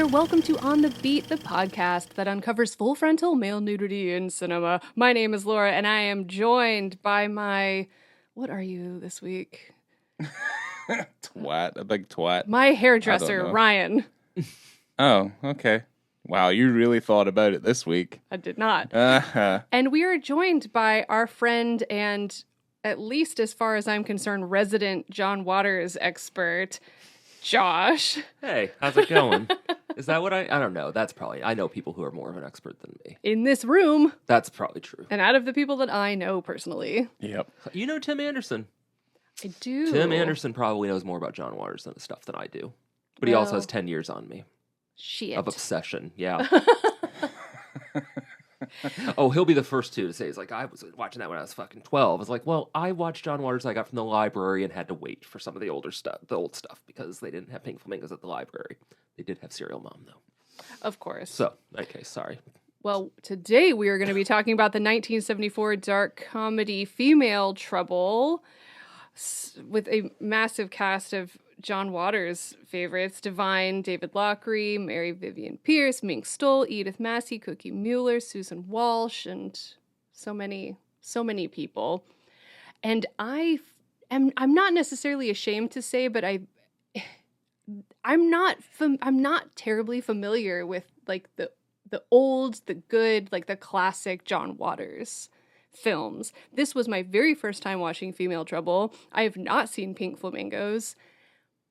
there. Welcome to On the Beat, the podcast that uncovers full frontal male nudity in cinema. My name is Laura, and I am joined by my... What are you this week? Twat, a big twat. My hairdresser, Ryan. Oh, okay. Wow, you really thought about it this week. I did not. Uh-huh. And we are joined by our friend and, at least as far as I'm concerned, resident John Waters expert, Josh. Hey, how's it going? Is that what I don't know. That's probably, I know people who are more of an expert than me. In this room. That's probably true. And out of the people that I know personally. Yep. You know Tim Anderson. I do. Tim Anderson probably knows more about John Waters than the stuff than I do. But he also has 10 years on me. Shit. Of obsession, yeah. Oh, he'll be the first to say, he's like, I was watching that when I was fucking 12. I was like, well, I watched John Waters I got from the library and had to wait for some of the old stuff, because they didn't have Pink Flamingos at the library. They did have Serial Mom, though. Of course. So, okay, sorry. Well, today we are going to be talking about the 1974 dark comedy Female Trouble with a massive cast of John Waters' favorites: Divine, David Lochary, Mary Vivian Pierce, Mink Stoll, Edith Massey, Cookie Mueller, Susan Walsh, and so many people. And I'm not necessarily ashamed to say, but I'm not terribly familiar with like the old, the good, like the classic John Waters films. This was my very first time watching Female Trouble. I have not seen Pink Flamingos.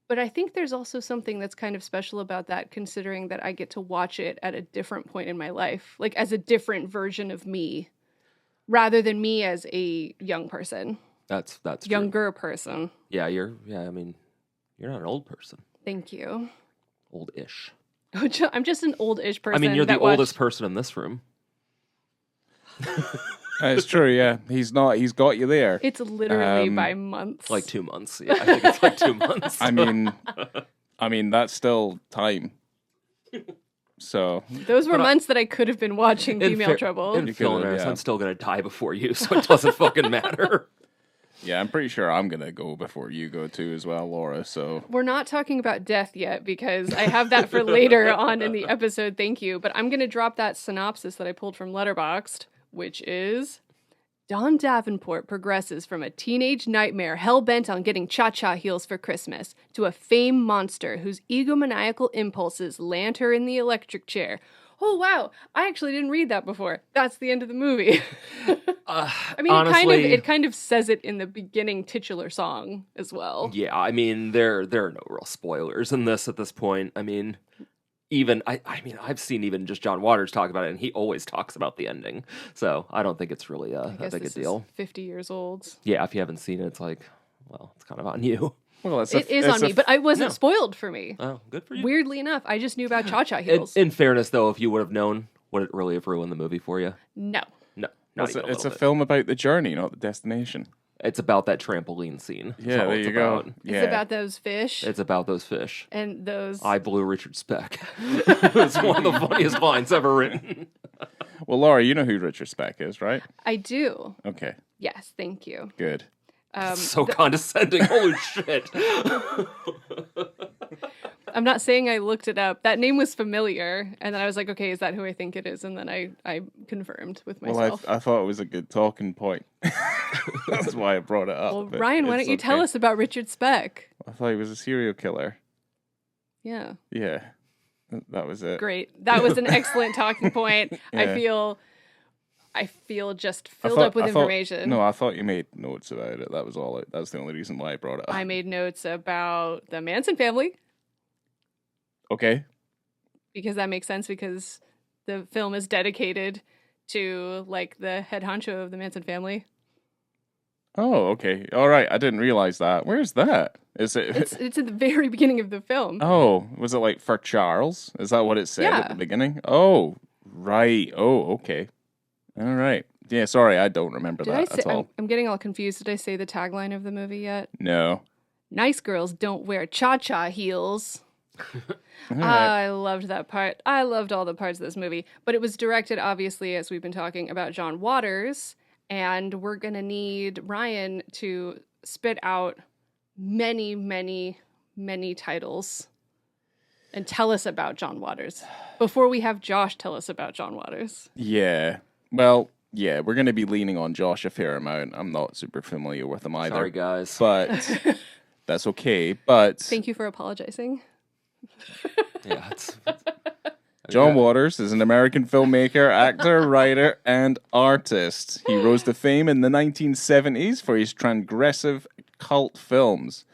But I think there's also something that's kind of special about that, considering that I get to watch it at a different point in my life, like as a different version of me, rather than me as a young person. That's younger person. Yeah, you're not an old person. Thank you. Old-ish. I'm just an old-ish person. I mean, you're the oldest person in this room. It's true, yeah. He's got you there. It's literally by months. Like 2 months. Yeah, I think it's like 2 months. I mean, that's still time. So those were months that I could have been watching Female Trouble. In fairness, I'm still going to die before you, so it doesn't fucking matter. Yeah, I'm pretty sure I'm going to go before you go too as well, Laura, so... We're not talking about death yet, because I have that for later on in the episode, thank you. But I'm going to drop that synopsis that I pulled from Letterboxd, which is... Dawn Davenport progresses from a teenage nightmare hell-bent on getting cha-cha heels for Christmas to a fame monster whose egomaniacal impulses land her in the electric chair. Oh, wow. I actually didn't read that before. That's the end of the movie. I mean, honestly, it kind of says it in the beginning titular song as well. Yeah, I mean, there are no real spoilers in this at this point. I mean... I've seen even just John Waters talk about it, and he always talks about the ending. So I don't think it's really that big a deal. 50 years old. Yeah, if you haven't seen it, it's like, well, it's kind of on you. Well, it is on me, but I wasn't spoiled for me. Oh, good for you. Weirdly enough, I just knew about cha-cha heels. In fairness, though, if you would have known, would it really have ruined the movie for you? No. It's a film about the journey, not the destination. It's about that trampoline scene. Yeah, there you go. Yeah. It's about those fish. It's about those fish. And those... I blew Richard Speck. It's one of the funniest lines ever written. Well, Laura, you know who Richard Speck is, right? I do. Okay. Yes, thank you. Good. So condescending. Holy shit. I'm not saying I looked it up. That name was familiar, and then I was like, okay, is that who I think it is? And then I confirmed with myself. Well, I thought it was a good talking point. That's why I brought it up. Well, Ryan, why don't you tell us about Richard Speck? I thought he was a serial killer. Yeah. Yeah. That was it. Great. That was an excellent talking point. Yeah. I feel just filled up with information. No, I thought you made notes about it. That was all. That's the only reason why I brought it up. I made notes about the Manson family. Okay. Because that makes sense, because the film is dedicated to, like, the head honcho of the Manson family. Oh, okay. All right. I didn't realize that. Where's that? Is it? It's at the very beginning of the film. Oh, was it like for Charles? Is that what it said at the beginning? Oh, right. Oh, okay. All right. Yeah, sorry, I don't remember that at all. I'm getting all confused. Did I say the tagline of the movie yet? No. Nice girls don't wear cha-cha heels. Right. I loved that part. I loved all the parts of this movie. But it was directed, obviously, as we've been talking about, John Waters. And we're going to need Ryan to spit out many, many, many titles and tell us about John Waters before we have Josh tell us about John Waters. Yeah. Well, yeah, we're going to be leaning on Josh a fair amount. I'm not super familiar with him either. Sorry, guys. But that's okay. But Thank you for apologizing. Yeah, John Waters is an American filmmaker, actor, writer, and artist. He rose to fame in the 1970s for his transgressive cult films.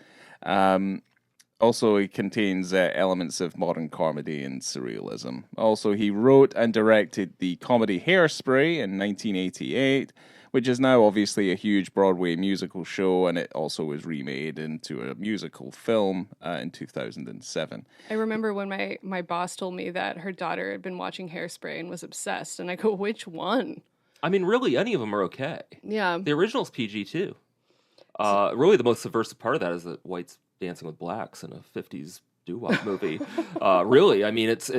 Also, it contains elements of modern comedy and surrealism. Also, he wrote and directed the comedy Hairspray in 1988, which is now obviously a huge Broadway musical show, and it also was remade into a musical film in 2007. I remember when my boss told me that her daughter had been watching Hairspray and was obsessed, and I go, which one? I mean, really, any of them are okay. Yeah. The original's PG too. Really, the most subversive part of that is that whites dancing with blacks in a 50s doo-wop movie. Really, I mean, it's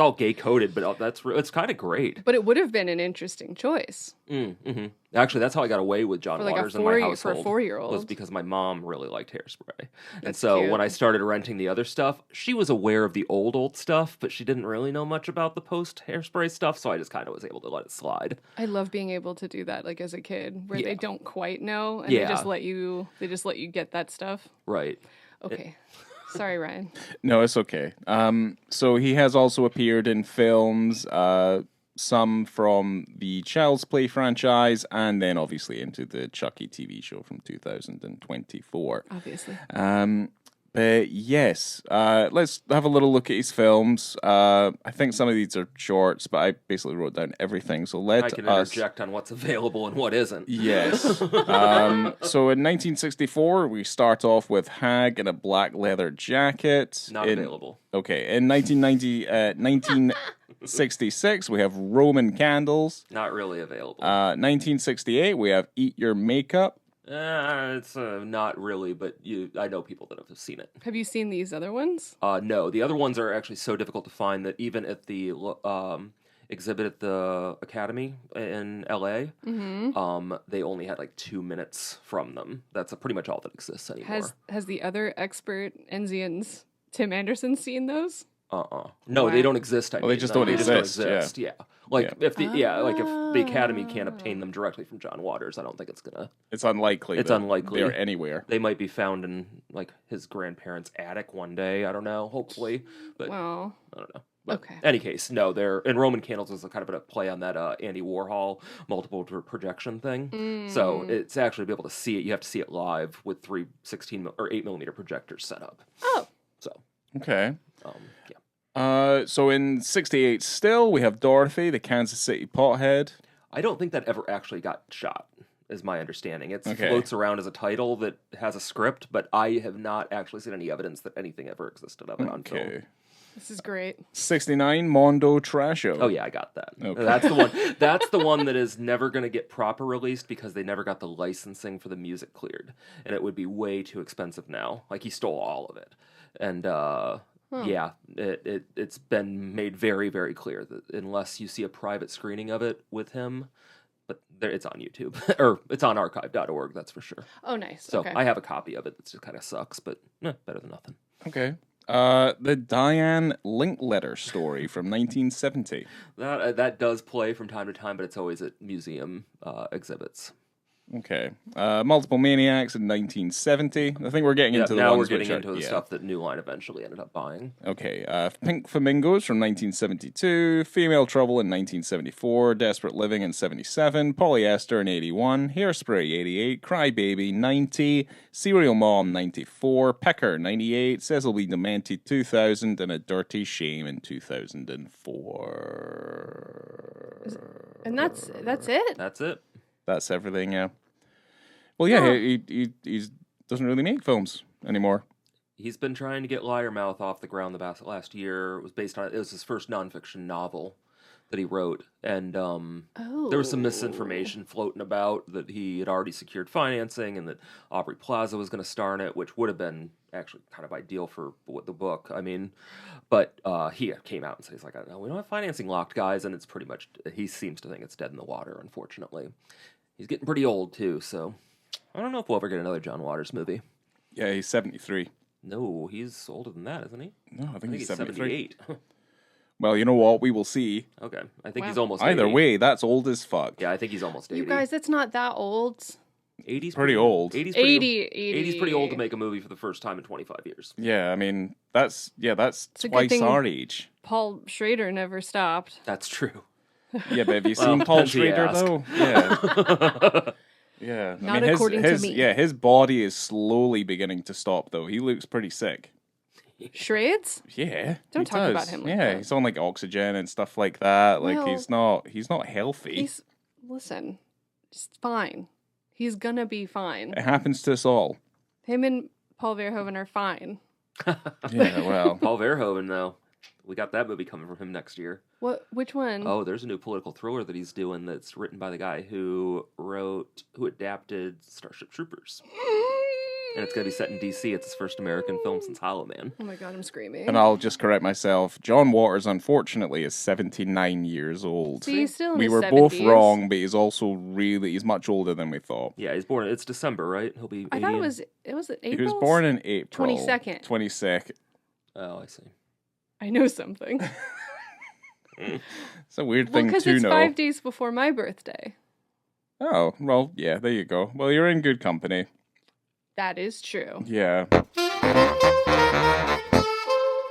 all gay coded, but it's kind of great. But it would have been an interesting choice. Mm-hmm. Actually, that's how I got away with John Waters in my household. For a 4-year-old. Was because my mom really liked Hairspray. And That's so cute. when I started renting the other stuff, she was aware of the old stuff, but she didn't really know much about the post-Hairspray stuff, so I just kind of was able to let it slide. I love being able to do that, like as a kid, where Yeah. they don't quite know, and Yeah. they just let you get that stuff. Right. Okay. Sorry, Ryan. No, it's okay. So he has also appeared in films, some from the Child's Play franchise, and then obviously into the Chucky TV show from 2024. Obviously. But yes, let's have a little look at his films. I think some of these are shorts, but I basically wrote down everything. So I can interject on what's available and what isn't. Yes. So in 1964, we start off with Hag in a black leather jacket. Not available. Okay. In 1966, we have Roman Candles. Not really available. 1968, we have Eat Your Makeup. It's not really, but I know people that have seen it. Have you seen these other ones? No, the other ones are actually so difficult to find that even at the exhibit at the Academy in LA, they only had like 2 minutes from them. That's pretty much all that exists anymore. Has the other expert Enzians, Tim Anderson, seen those? No, Wow. they don't exist. Well, they just don't exist, Yeah. If the Academy can't obtain them directly from John Waters, I don't think it's gonna. It's unlikely. It's that unlikely they're anywhere. They might be found in like his grandparents' attic one day. I don't know. Hopefully, but Well, I don't know. But okay. Any case, no. They're and Roman Candles is a kind of a play on that Andy Warhol multiple projection thing. So it's actually be able to see it. You have to see it live with 3 16 or 8mm projectors set up. Oh. So Okay. yeah. So in 68 still, we have Dorothy, the Kansas City pothead. I don't think that ever actually got shot, is my understanding. It Okay. floats around as a title that has a script, but I have not actually seen any evidence that anything ever existed of it on film. Okay. This is great. 69, Mondo Trasho. Oh yeah, I got that. Okay. That's the one. That's the one that is never going to get proper released because they never got the licensing for the music cleared, and it would be way too expensive now. Like he stole all of it, and yeah, it's been made very, very clear that unless you see a private screening of it with him, but it's on YouTube or it's on archive.org, that's for sure. Oh, nice. So Okay. I have a copy of it. That just kind of sucks, but better than nothing. Okay. The Diane Linkletter story from 1970. That does play from time to time, but it's always at museum exhibits. Okay. Multiple Maniacs in 1970. I think we're getting into the now ones we're getting which into are, the stuff that New Line eventually ended up buying. Okay. Pink Flamingos from 1972. Female Trouble in 1974. Desperate Living in 77. Polyester in 81. Hairspray 88. Cry Baby 90. Serial Mom 94. Pecker 98. Cecil B. Demented 2000. And A Dirty Shame in 2004. And that's it? That's it. That's everything, yeah. Well, yeah, he doesn't really make films anymore. He's been trying to get Liarmouth off the ground the last year. It was his first nonfiction novel that he wrote, and there was some misinformation floating about that he had already secured financing and that Aubrey Plaza was going to star in it, which would have been actually kind of ideal for the book. I mean, but he came out and said, he's like, we don't have financing locked, guys, and it's pretty much, he seems to think it's dead in the water, unfortunately. He's getting pretty old, too, so I don't know if we'll ever get another John Waters movie. Yeah, he's 73. No, he's older than that, isn't he? No, I I think think he's he's 73. 78. Well, you know what? We will see. Okay, I think Wow. he's almost Either 80. way, that's old as fuck. Yeah, I think he's almost 80. You guys, that's not that old. 80's Pretty old. 80's 80. pretty old to make a movie for the first time in 25 years. Yeah, I mean, that's a good twice thing- our age. Paul Schrader never stopped. That's true. Yeah, but have you Well, seen Paul depends who you Schrader, ask. though? Yeah. Yeah. Not according to me. Yeah, his body is slowly beginning to stop, though. He looks pretty sick. Shreds? Yeah. Don't he talk does. about him like yeah, that. he's on like oxygen and stuff like that. Like Well, he's not healthy. Listen, just fine. He's gonna be fine. It happens to us all. Him and Paul Verhoeven are fine. Yeah, well. Paul Verhoeven, though. We got that movie coming from him next year. What? Which one? Oh, there's a new political thriller that he's doing that's written by the guy who adapted Starship Troopers. And it's going to be set in D.C. It's his first American film since Hollow Man. Oh my god, I'm screaming. And I'll just correct myself. John Waters, unfortunately, is 79 years old. So he's still in We his were 70s. both wrong, but he's also he's much older than we thought. Yeah, he's born. It's December, right? He'll be 80. I thought it was April. He was born in April. 22nd. 22nd. Oh, I see. I know something. It's a weird Well, thing because to it's know. 5 days before my birthday. Oh, well, yeah, there you go. Well, you're in good company. That is true. Yeah.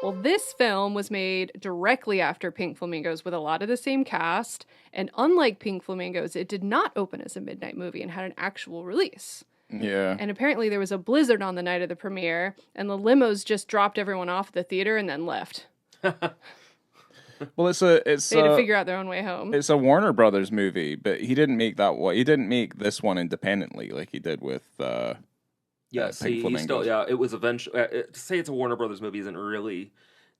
Well, this film was made directly after Pink Flamingos with a lot of the same cast. And unlike Pink Flamingos, it did not open as a midnight movie and had an actual release. Yeah. And apparently there was a blizzard on the night of the premiere, and the limos just dropped everyone off at the theater and then left. Well, it's They had to figure out their own way home. it's a Warner Brothers movie, but he didn't make that one. He didn't make this one independently like he did with Yeah, Pink see, he Flamingos. still, yeah, it was eventually. To say it's a Warner Brothers movie isn't really.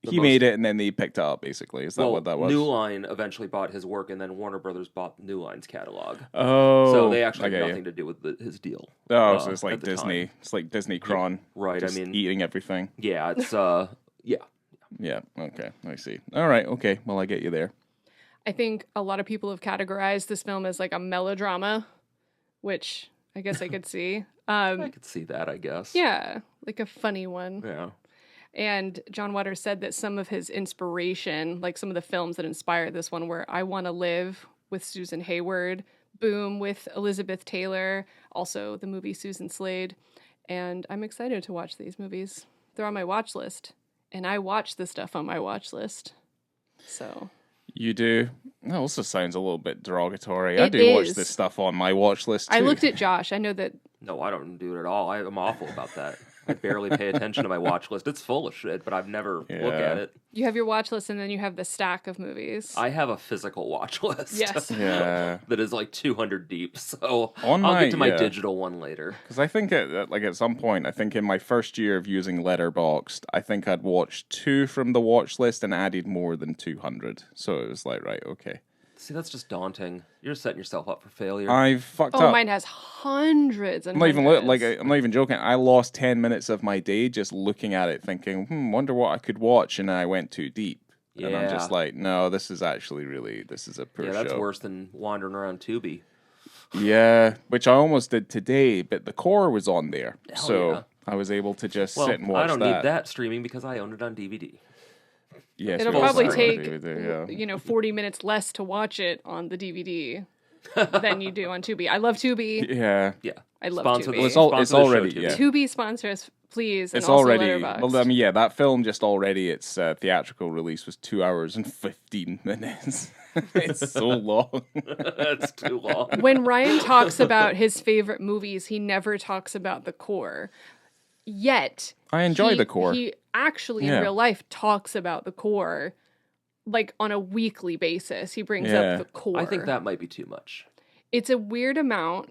He made it and then they picked it up, basically. Is that what that was? New Line eventually bought his work, and then Warner Brothers bought New Line's catalog. Oh. So they actually I have get nothing to do with his deal. Oh, so it's like at the Disney. time. It's like Disney Cron. Right, Just I mean, eating everything. yeah, it's yeah. Yeah. Okay. I see. All right. Okay. Well, I get you there. I think a lot of people have categorized this film as like a melodrama, which I guess I could see. I could see that, I guess. Yeah, like a funny one. Yeah. And John Waters said that some of his inspiration, like some of the films that inspired this one, were I Want to Live with Susan Hayward, Boom with Elizabeth Taylor, also the movie Susan Slade. And I'm excited to watch these movies. They're on my watch list. And I watch the stuff on my watch list. So You do. That also sounds a little bit derogatory. I It do watch is. this stuff on my watch list too. I looked at Josh. I know that. No, I don't do it at all. I'm awful about that. I barely pay attention to my watch list. It's full of shit, but I've never looked at it. You have your watch list and then you have the stack of movies. I have a physical watch list. Yes. Yeah. that is like 200 deep. So On I'll my- get to my yeah. digital one later. Because I think at some point, I think in my first year of using Letterboxd, I think I'd watched 2 from the watch list and added more than 200. So it was like, right, okay. See, that's just daunting. You're setting yourself up for failure. I've fucked Oh, up. mine has hundreds and I'm not even hundreds. I'm not even joking. I lost 10 minutes of my day just looking at it, thinking, wonder what I could watch, and then I went too deep. And I'm just Yeah. like, no, this is a poor yeah, that's show. worse than wandering around Tubi. Yeah, which I almost did today, but the core was on there, Hell so yeah. I was able to just Well, sit and watch I don't that. need that streaming because I own it on DVD. Yes, It'll we also probably have take, DVD, 40 minutes less to watch it on the DVD than you do on Tubi. I love Tubi. yeah. Yeah. I love Sponsor Tubi. the- Well, it's sponsor the show, already Tubi. yeah. Tubi sponsors, please. It's and also already Letterboxd. well. I mean, yeah, that film just already its theatrical release was 2 hours and 15 minutes. It's so long. That's too long. When Ryan talks about his favorite movies, he never talks about the core. Yet I enjoy the core. He actually Yeah. in real life talks about the core, like on a weekly basis. He brings Yeah. up the core. I think that might be too much. it's a weird amount.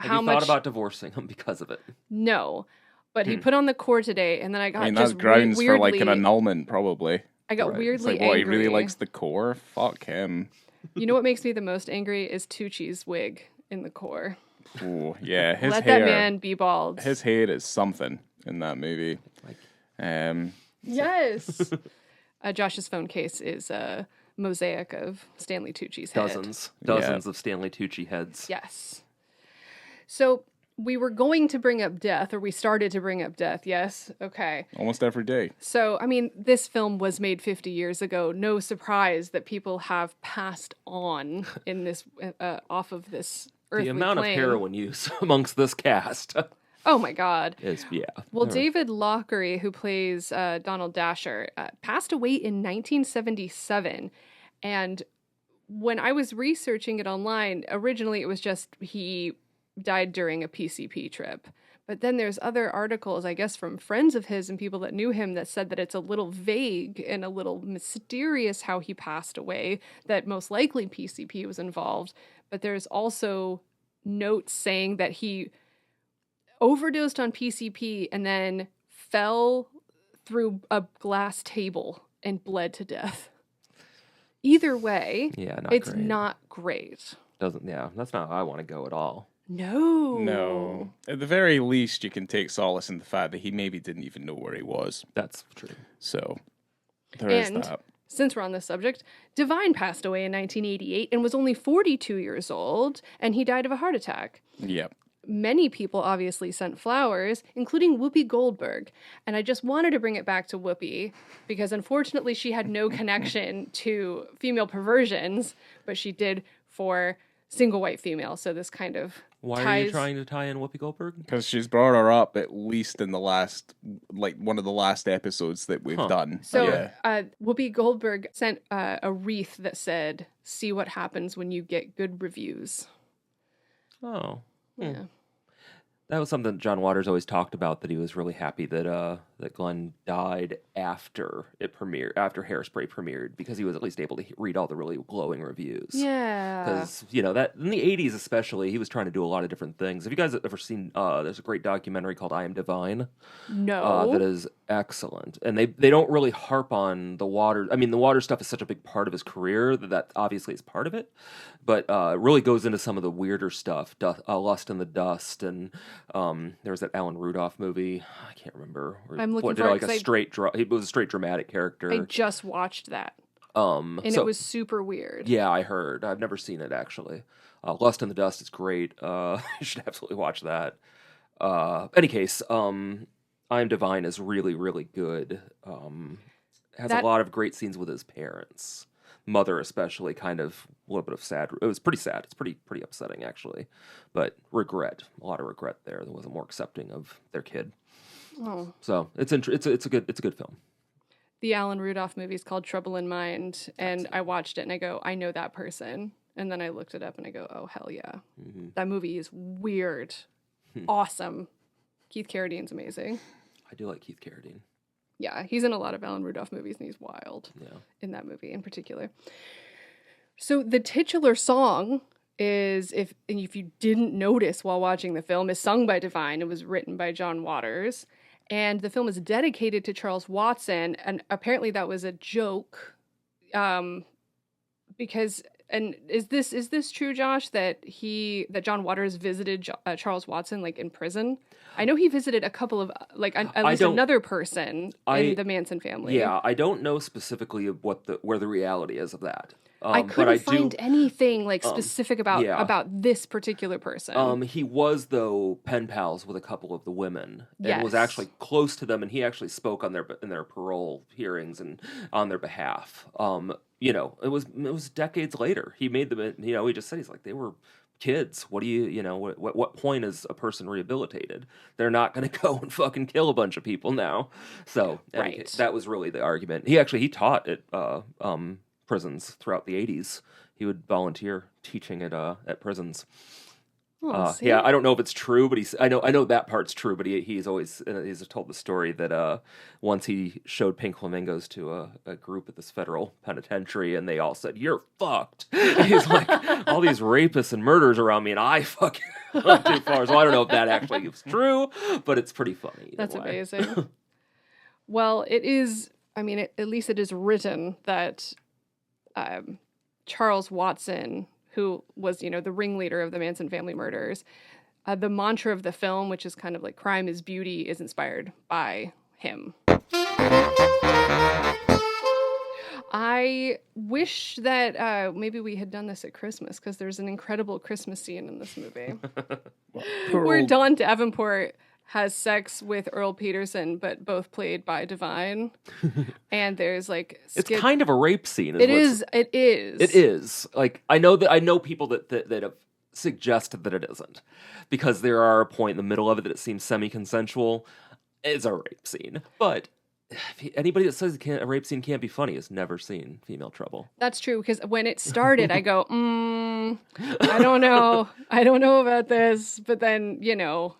Have How you much? thought about divorcing him because of it? No, but he put on the core today, and then I got I mean, that's just grounds weirdly. for like an annulment, probably. I got Right. It's weirdly like, what, he angry. really likes the core? Fuck him. You know what makes me the most angry is Tucci's wig in the core. Ooh, yeah, his Let hair. that man be bald. His hair is something in that movie. Yes. Josh's phone case is a mosaic of Stanley Tucci's head. Dozens of Stanley Tucci heads. Yes. So we were going to bring up death, or we started to bring up death, yes? Okay. Almost every day. So, I mean, this film was made 50 years ago. No surprise that people have passed on in this, off of this earthly The amount plane. of heroin use amongst this cast Oh my God. is, yeah. Well, David Lochary, who plays Donald Dasher, passed away in 1977. And when I was researching it online, originally it was just he died during a PCP trip. But then there's other articles, I guess, from friends of his and people that knew him that said that it's a little vague and a little mysterious how he passed away, that most likely PCP was involved. But there's also notes saying that he overdosed on PCP and then fell through a glass table and bled to death. Either way, it's great. not great. That's not how I want to go at all. No. At the very least, you can take solace in the fact that he maybe didn't even know where he was. That's true. So, there is And that. since we're on this subject, Divine passed away in 1988 and was only 42 years old, and he died of a heart attack. Yep. Many people obviously sent flowers, including Whoopi Goldberg. And I just wanted to bring it back to Whoopi because unfortunately she had no connection to female perversions, but she did for single white female. So this kind of Why are you trying to tie in Whoopi Goldberg? Because she's brought her up at least in the last, like, one of the last episodes that we've done. So Yeah. Whoopi Goldberg sent a wreath that said, "See what happens when you get good reviews." Oh. Yeah. That was something John Waters always talked about, that he was really happy that that Glenn died after it premiered, after Hairspray premiered, because he was at least able to read all the really glowing reviews. Yeah. Because, that in the 80s especially, he was trying to do a lot of different things. Have you guys ever seen, there's a great documentary called I Am Divine? No. That is excellent. And they don't really harp on the water. I mean, the water stuff is such a big part of his career that obviously is part of it. But really goes into some of the weirder stuff, Lust in the Dust, and there was that Alan Rudolph movie. I can't remember. I'm looking for it, He was a straight dramatic character. I just watched that. And it was super weird. Yeah, I heard. I've never seen it, actually. Lust in the Dust is great. You should absolutely watch that. Any case, I Am Divine is really, really good. Has a lot of great scenes with his parents. Mother especially, kind of a little bit of sad. It was pretty sad. It's pretty upsetting, actually. But regret. A lot of regret there. There wasn't more accepting of their kid. Oh. So it's a good film. The Alan Rudolph movie is called Trouble in Mind, and I watched it and I go, I know that person. And then I looked it up and I go, oh, hell yeah. Mm-hmm. That movie is weird. Awesome. Keith Carradine's amazing. I do like Keith Carradine. Yeah, he's in a lot of Alan Rudolph movies and he's wild in that movie in particular. So the titular song is, if you didn't notice while watching the film, is sung by Divine. It was written by John Waters. And the film is dedicated to Charles Watson. And apparently that was a joke because... And is this true, Josh, that John Waters visited Charles Watson like in prison? I know he visited a couple of at least another person in the Manson family. Yeah, I don't know specifically of where the reality is of that. I couldn't find anything specific about this particular person. He was though pen pals with a couple of the women and was actually close to them, and he actually spoke in their parole hearings and on their behalf. It was decades later. He made them. He just said he's like, they were kids. What do what point is a person rehabilitated? They're not going to go and fucking kill a bunch of people now. So that was really the argument. He taught at prisons throughout the 80s. He would volunteer teaching at prisons. I don't know if it's true, but I know that part's true. But he's told the story that once he showed pink flamingos to a group at this federal penitentiary, and they all said, "You're fucked." He's like, all these rapists and murderers around me, and I fucking went too far. So I don't know if that actually is true, but it's pretty funny. That's amazing. Well, it is. I mean, at least it is written that Charles Watson, who was, the ringleader of the Manson family murders, the mantra of the film, which is kind of like crime is beauty, is inspired by him. I wish that maybe we had done this at Christmas, because there's an incredible Christmas scene in this movie where Dawn Davenport has sex with Earl Peterson, but both played by Divine. And there's like It's kind of a rape scene. It is. It is. Like I know people that have suggested that it isn't, because there are a point in the middle of it that it seems semi-consensual. It's a rape scene, but anybody that says a rape scene can't be funny has never seen Female Trouble. That's true, because when it started, I go, I don't know. I don't know about this. But then, you know.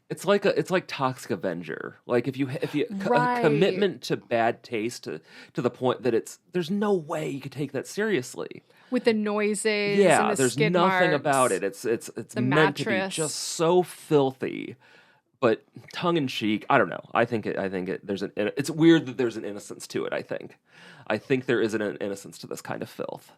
It's like Toxic Avenger. Like if you Right. a commitment to bad taste to the point that there's no way you could take that seriously. With the noises, Yeah, and the there's skid nothing marks, about it. It's the meant to be mattress. just so filthy, but tongue in cheek. I don't know. I think it's weird that there's an innocence to it. I think there is an innocence to this kind of filth,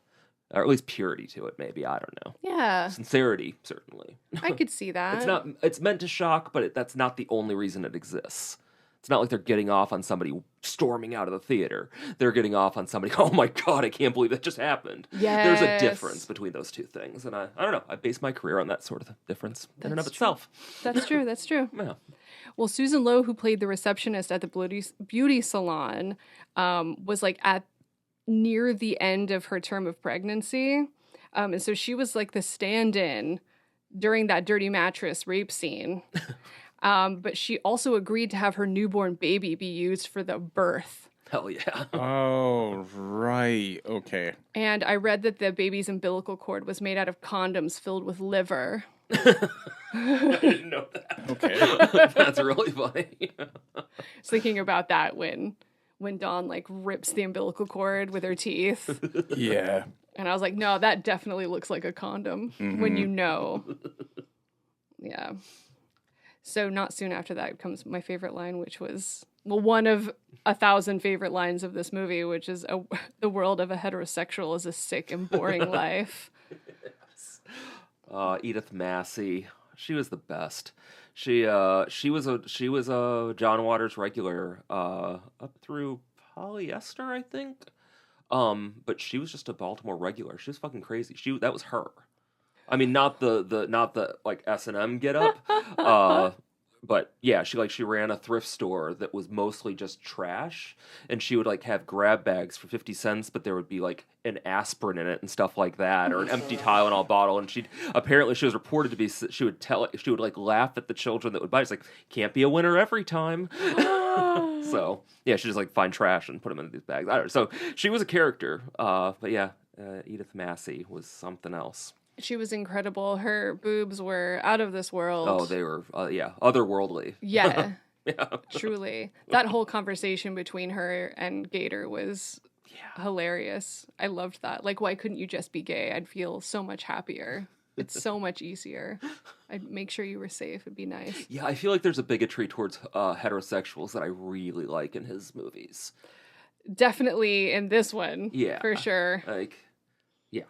or at least purity to it. Maybe, I don't know. Yeah, Sincerity, certainly. I could see that. It's meant to shock, but that's not the only reason it exists. It's not like they're getting off on somebody storming out of the theater. They're getting off on somebody, oh my God, I can't believe that just happened. Yes. There's a difference between those two things. And I don't know, I base my career on that sort of difference in and of itself. That's true. That's true. Yeah. Well, Susan Lowe, who played the receptionist at the beauty salon, was like at near the end of her term of pregnancy. And so she was like the stand-in during that dirty mattress rape scene. But she also agreed to have her newborn baby be used for the birth. Hell yeah. Oh, right. Okay. And I read that the baby's umbilical cord was made out of condoms filled with liver. I didn't know that. Okay. That's really funny. I was thinking about that when Dawn like rips the umbilical cord with her teeth. Yeah. And I was like, no, that definitely looks like a condom when you know. Yeah. So not soon after that comes my favorite line, which was, well, one of 1,000 favorite lines of this movie, which is the world of a heterosexual is a sick and boring life. Yes. Edith Massey, she was the best. She was a John Waters regular up through Polyester, I think. But she was just a Baltimore regular. She was fucking crazy. That was her. I mean, not the like S&M get up. But yeah, she ran a thrift store that was mostly just trash, and she would like have grab bags for 50 cents, but there would be like an aspirin in it and stuff like that, or an empty Tylenol bottle. And she was reported to be, she would like laugh at the children that would buy it. It's like, can't be a winner every time. So yeah, she just like find trash and put them in these bags. I don't know. So she was a character. But yeah, Edith Massey was something else. She was incredible. Her boobs were out of this world. Oh, they were, otherworldly. Yeah, Yeah. truly. That whole conversation between her and Gator was hilarious. I loved that. Like, why couldn't you just be gay? I'd feel so much happier. It's so much easier. I'd make sure you were safe. It'd be nice. Yeah, I feel like there's a bigotry towards heterosexuals that I really like in his movies. Definitely in this one. Yeah. For sure. Like, yeah.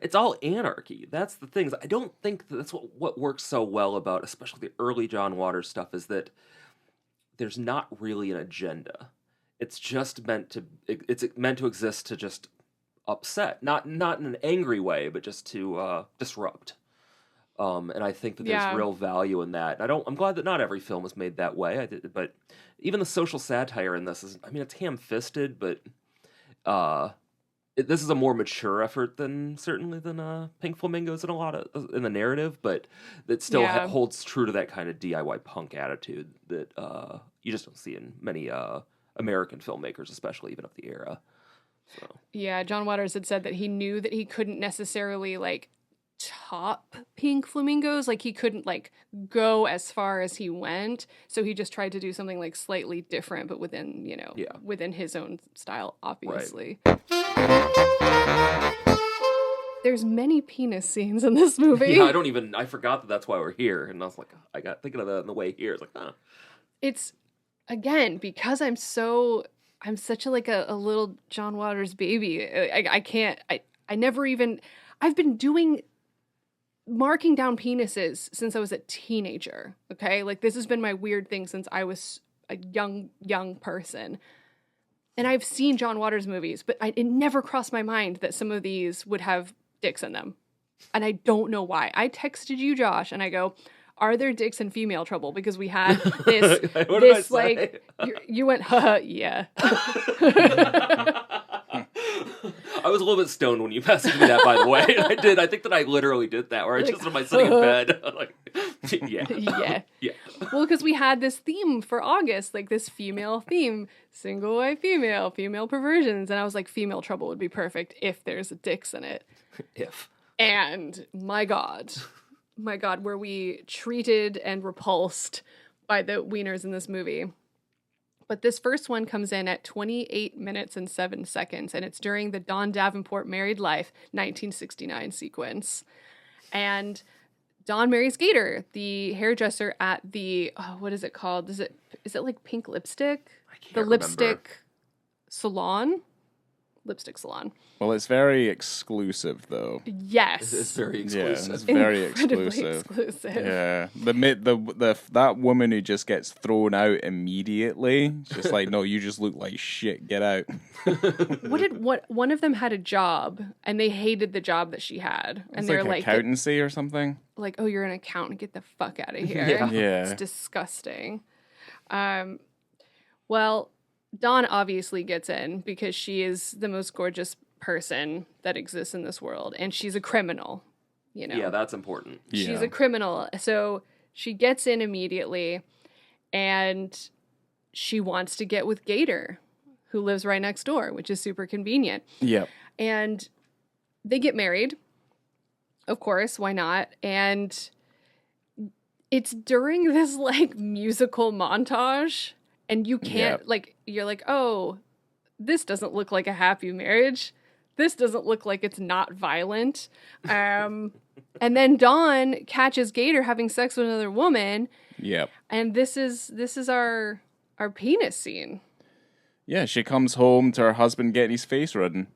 It's all anarchy. That's the things. I don't think that's what works so well about, especially the early John Waters stuff, is that there's not really an agenda. It's just meant to exist to just upset, not in an angry way, but just to disrupt. And I think that there's real value in that. I'm glad that not every film is made that way. But even the social satire in this it's ham-fisted, but this is a more mature effort than Pink Flamingos in the narrative, but that still holds true to that kind of DIY punk attitude that you just don't see in many American filmmakers, especially even of the era. So. Yeah, John Waters had said that he knew that he couldn't necessarily like top Pink Flamingos, like he couldn't like go as far as he went, so he just tried to do something like slightly different, but within within his own style, obviously. Right. There's many penis scenes in this movie. Yeah, I forgot that's why we're here, and I was like, I got thinking of that on the way here. It's like, huh. It's again because I'm such a little John Waters baby. I never even. I've been marking down penises since I was a teenager. Okay, like this has been my weird thing since I was a young person. And I've seen John Waters movies, but it never crossed my mind that some of these would have dicks in them. And I don't know why. I texted you, Josh, and I go, are there dicks in Female Trouble? Because we had this, What did I this say? like, you went, haha, yeah. I was a little bit stoned when you messaged me that, by the way. I did. I think that I literally did that, where I just am sitting in bed. I'm like, yeah. Yeah. Well, because we had this theme for August, like this female theme, single white female perversions. And I was like, Female Trouble would be perfect if there's dicks in it. If. And my God, were we treated and repulsed by the wieners in this movie. But this first one comes in at 28 minutes and 7 seconds, and it's during the Dawn Davenport Married Life 1969 sequence. And Dawn marries Gator, the hairdresser at the, what is it called? Is it like Pink Lipstick? I can't The remember. lipstick salon? Lipstick salon. Well, it's very exclusive, though. Yes. It's very Yeah, exclusive. it's very Incredibly exclusive. Yeah, that woman who just gets thrown out immediately. It's just like, no, you just look like shit. Get out. One of them had a job and they hated the job that she had, and It's they're like accountancy or something. like, oh, you're an accountant, get the fuck out of here. Yeah. It's disgusting. Well, Dawn obviously gets in because she is the most gorgeous person that exists in this world, and she's a criminal, you know. Yeah, that's important. She's Yeah. a criminal. So she gets in immediately, and she wants to get with Gator, who lives right next door, which is super convenient. Yep. And they get married. Of course, why not? And it's during this like musical montage, and you can't Yep. like, you're like, oh, this doesn't look like a happy marriage. This doesn't look like it's not violent. And then Dawn catches Gator having sex with another woman, Yep. and this is our penis scene. Yeah, she comes home to her husband getting his face ridden.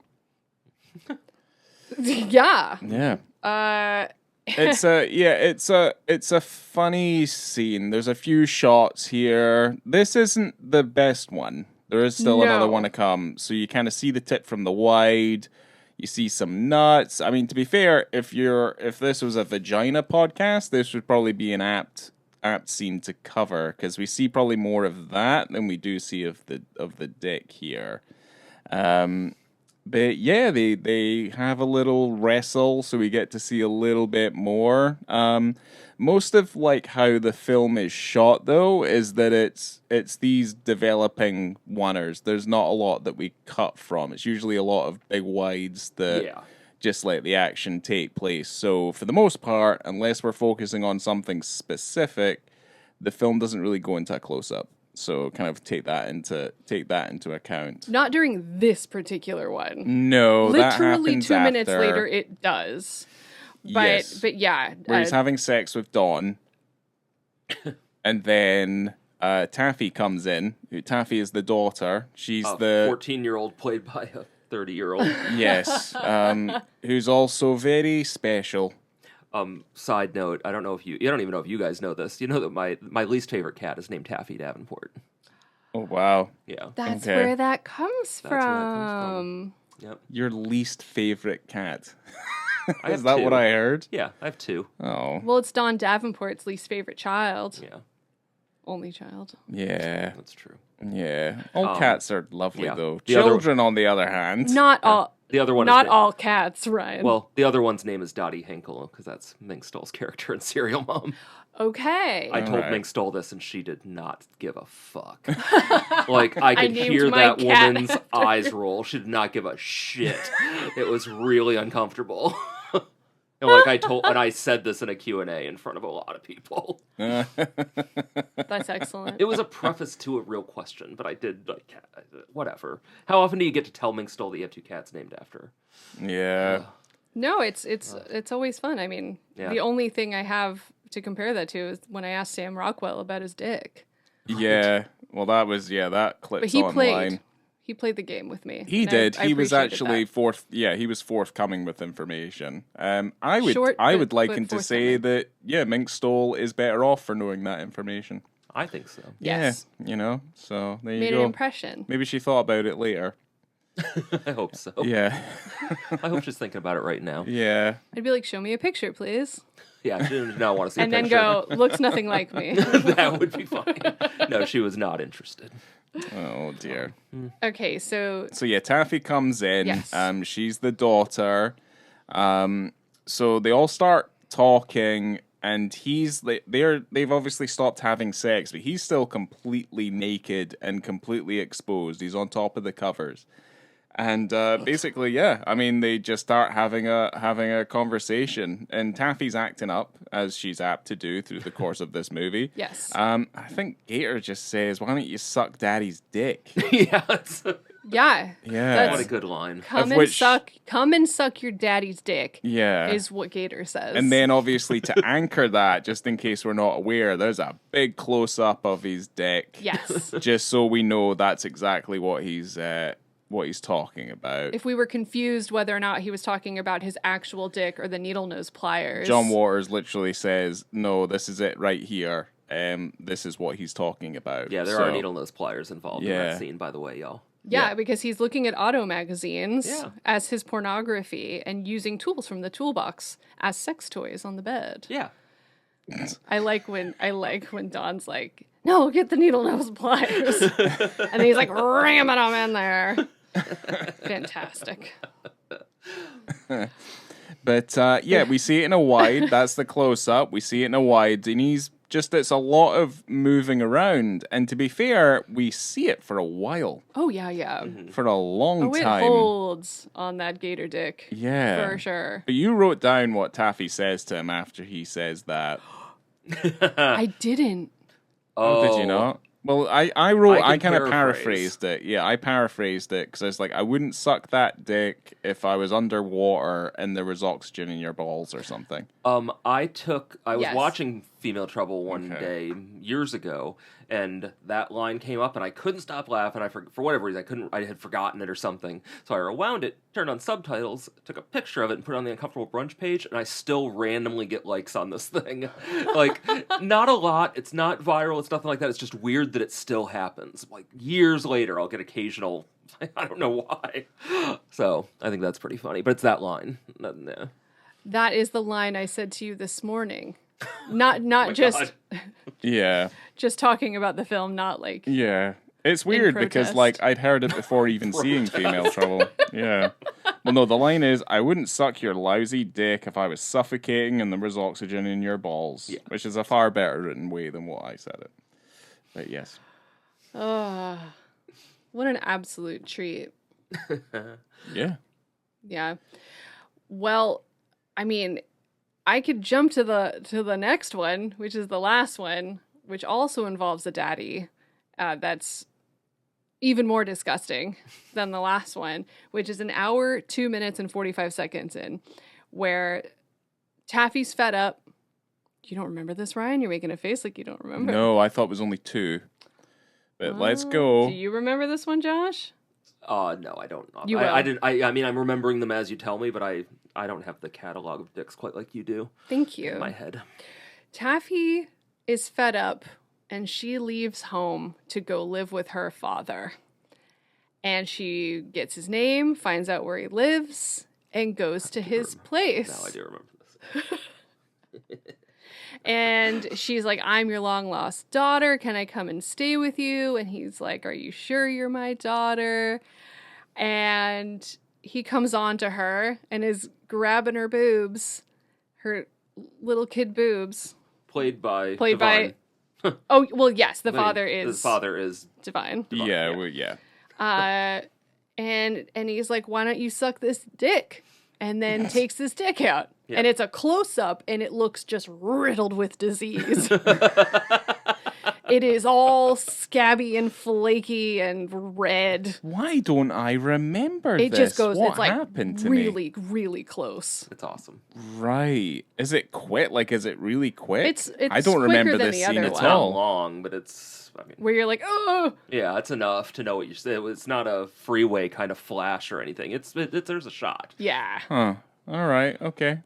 Yeah. Yeah. It's a funny scene. There's a few shots here. This isn't the best one. There is still another No. one to come. So you kind of see the tit from the wide. You see some nuts. I mean, to be fair, if this was a vagina podcast, this would probably be an apt scene to cover, because we see probably more of that than we do see of the dick here. But yeah, they have a little wrestle, so we get to see a little bit more. Most of like how the film is shot, though, is that it's these developing oneers. There's not a lot that we cut from. It's usually a lot of big wides that just let the action take place. So for the most part, unless we're focusing on something specific, the film doesn't really go into a close up. So kind of take that into account. Not during this particular one. No, that Literally happens 2 minutes after. later, it does. But Yes. but yeah, Where he's having sex with Dawn, and then Taffy comes in. Taffy is the daughter. She's A the 14-year-old played by a 30-year-old. yes, who's also very special. Side note, I don't even know if you guys know this. You know that my least favorite cat is named Taffy Davenport. Oh wow, Yeah. that's okay. where that comes That's where that from. Yep. your least favorite cat. I Is have that two. what I heard? Yeah, I have two. Oh, Well, it's Dawn Davenport's least favorite child. Yeah, Only child. yeah, that's true. yeah. All cats are lovely yeah. though. The other- Children, on the other hand, Not all. The other one Not is all cats, Ryan. Well, the other one's name is Dottie Hinkle, because that's Ming Stoll's character in Serial Mom. Okay. I told Alright. Ming Stoll this, and she did not give a fuck. Like, I could named hear my that cat woman's after eyes roll. She did not give a shit. It was really uncomfortable. And like I said this in a Q&A in front of a lot of people. That's excellent. It was a preface to a real question, but I did like whatever. How often do you get to tell Ming Stoll that you have two cats named after? yeah. No, it's always fun. I mean, Yeah. the only thing I have to compare that to is when I asked Sam Rockwell about his dick. Yeah, well, that clip's But he online. played the game with me. He and did. I He was appreciated actually that. he was forthcoming with information. I would Short, I but- would liken but to say forthcoming. that Mink Stoll is better off for knowing that information. I think so. Yes. Yeah, so there you Made go. an impression. Maybe she thought about it later. I hope so. Yeah. I hope she's thinking about it right now. Yeah. I'd be like, show me a picture, please. Yeah, she did not want to see And a then picture. go, looks nothing like me. That would be fine. No, she was not interested. Oh, dear. Okay, so So, yeah, Taffy comes in. Yes. She's the daughter. So they all start talking, and they've obviously stopped having sex, but he's still completely naked and completely exposed. He's on top of the covers. And basically, yeah, I mean, they just start having a conversation, and Taffy's acting up, as she's apt to do through the course of this movie. yes. I think Gator just says, "Why don't you suck Daddy's dick?" Yeah, it's, Yeah. Yeah, what a good line. Come which- and suck your daddy's dick. yeah. Is what Gator says. And then, obviously, to anchor that, just in case we're not aware, there's a big close up of his dick. yes. Just so we know that's exactly what he's talking about. If we were confused whether or not he was talking about his actual dick or the needle nose pliers. John Waters literally says, "No, this is it right here. This is what he's talking about." Yeah, there are needle nose pliers involved in Yeah. that scene, by the way, y'all. Yeah, because he's looking at auto magazines Yeah. as his pornography and using tools from the toolbox as sex toys on the bed. Yeah. I like when Don's like, "No, get the needle nose pliers," and then he's like ramming them in there. Fantastic. But yeah, we see it in a wide. That's the close up. We see it in a wide, and it's a lot of moving around. And to be fair, we see it for a while, Oh yeah, yeah. for a long Oh, it time. holds on that gator dick. Yeah, For sure. But you wrote down what Taffy says to him after he says that. I didn't. Oh, did you not? Well, I wrote, I I can kind of paraphrase. paraphrased it. Yeah, I paraphrased it because I was like, I wouldn't suck that dick if I was underwater and there was oxygen in your balls or something. I was Yes. watching Female Trouble one Okay. day years ago, and that line came up, and I couldn't stop laughing. For whatever reason, I had forgotten it or something. So I rewound it, turned on subtitles, took a picture of it, and put it on the Uncomfortable Brunch page, and I still randomly get likes on this thing. Like, not a lot. It's not viral. It's nothing like that. It's just weird that it still happens. Like, years later, I'll get occasional. I don't know why. So I think that's pretty funny. But it's that line. Nah. That is the line I said to you this morning. Not my just God. Yeah, just talking about the film, not like yeah. It's weird because, protest. like, I'd heard it before even seeing Female Trouble. Yeah. Well, no, the line is, I wouldn't suck your lousy dick if I was suffocating and there was oxygen in your balls, which is a far better written way than what I said it. But yes. what an absolute treat. Yeah. Yeah. Well, I mean, I could jump to the next one, which is the last one, which also involves a daddy. That's even more disgusting than the last one, which is an hour, 2 minutes, and 45 seconds in, where Taffy's fed up. You don't remember this, Ryan? You're making a face like you don't remember. No, I thought it was only 2. But let's go. Do you remember this one, Josh? No, I don't. You I will. didn't. I mean, I'm remembering them as you tell me, but I don't have the catalog of dicks quite like you do Thank you. in my head. Taffy is fed up and she leaves home to go live with her father. And she gets his name, finds out where he lives, and goes to his place. No, I do remember this. And she's like, "I'm your long lost daughter. Can I come and stay with you?" And he's like, "Are you sure you're my daughter?" And he comes on to her and is grabbing her boobs, her little kid boobs. Played by By Devon. Oh, well, yes, the The father is father is Divine. Yeah, yeah. well, yeah. And he's like, "Why don't you suck this dick?" And then takes this dick out. Yeah. And it's a close up and it looks just riddled with disease. It is all scabby and flaky and red. Why don't I remember It this? just goes, What it's like happened to me? really, really close. It's awesome. Right. Is it quick? Like, is it really quick? It's I don't quicker remember than this the scene other at It's one. not all. long, but it's. I mean, Where you're like, "Oh, yeah, it's enough to know what you said. It's not a freeway kind of flash or anything. There's a shot. yeah, Huh. All right. Okay.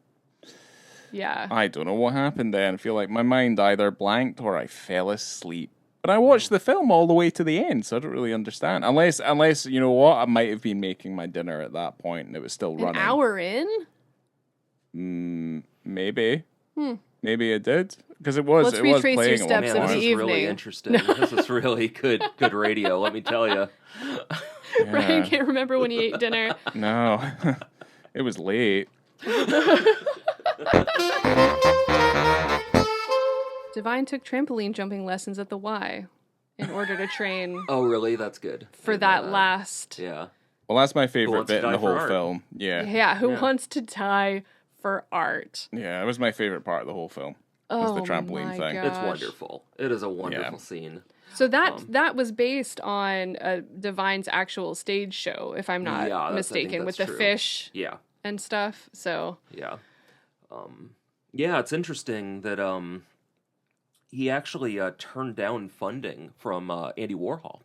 yeah." I don't know what happened then. I feel like my mind either blanked or I fell asleep. But I watched the film all the way to the end, so I don't really understand. Unless you know what, I might have been making my dinner at that point and it was still running. An hour in? Maybe. Maybe it did because it was. Let's it was retrace your playing steps a of long the time. This is really evening. interesting. This is really good radio. Let me tell you. Brian can't remember when he ate dinner. No, it was late. Divine took trampoline jumping lessons at the Y in order to train Oh, really? That's good. for that last. Yeah. Well, that's my favorite Wants to bit in Die the for whole Art. film. Yeah. Yeah, who Yeah. wants to die for art? Yeah, it was my favorite part of the whole film. Was the trampoline my thing. gosh. It's wonderful. It is a wonderful scene. So that was based on Divine's actual stage show, if I'm not I think mistaken, with that's the true. fish Yeah. and stuff. So Yeah. Yeah, it's interesting that he actually turned down funding from Andy Warhol